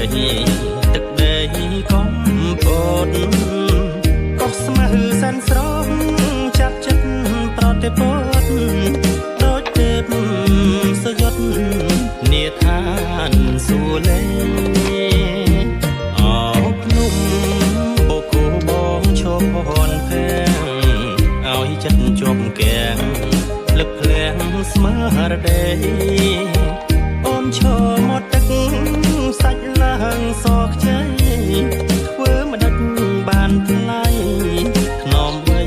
ទឹកដីកំពតកោះស្មៅសែនស្រស់ចាប់ចិត្តប្រតិពតដូចទេពសយុទ្ធនាឋានសួលេអោភ្នំបូកគោបងឈប់ហនផែងឲ្យចិត្តជាប់គាំងលឹកភ្លាំងស្មារតីអូនឈរមកទឹកសាច់ឡើងសខ្ចីធ្វើមិនដាច់បានថ្លៃខ្នំបី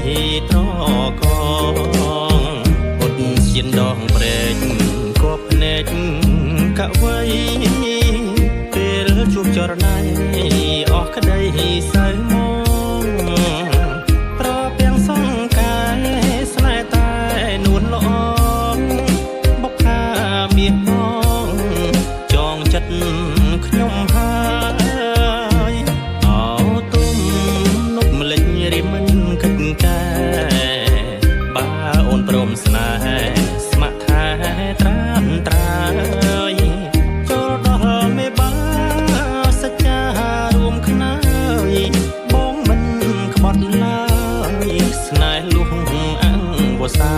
ត្រកងពុតសៀនដងព្រែកគប់ភ្នែកកវៃពេលជួបចរណៃអស់ក្តីសៅមកប្រពាំងសង្កាយស្នេហ៍តែនួនល្អបុកខាមាសបងចងចិត្តខ្ញុំហើយអោទុំនុកម្លេចរិមិនគិតកែបើអូនព្រមស្នេហ៍ស្ម័គ្រថែត្រាំត្រើយចូលដល់មេបាសច្ចារួមខ្នើយបងមិនក្បត់ឡើយស្នេហ៍លុះអង្វសា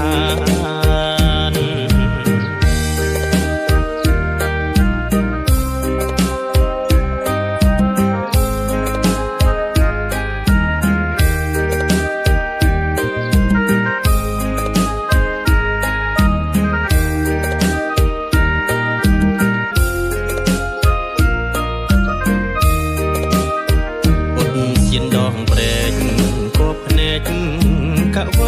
សៀនដងព្រែកគប់ភ្នែកកវៃ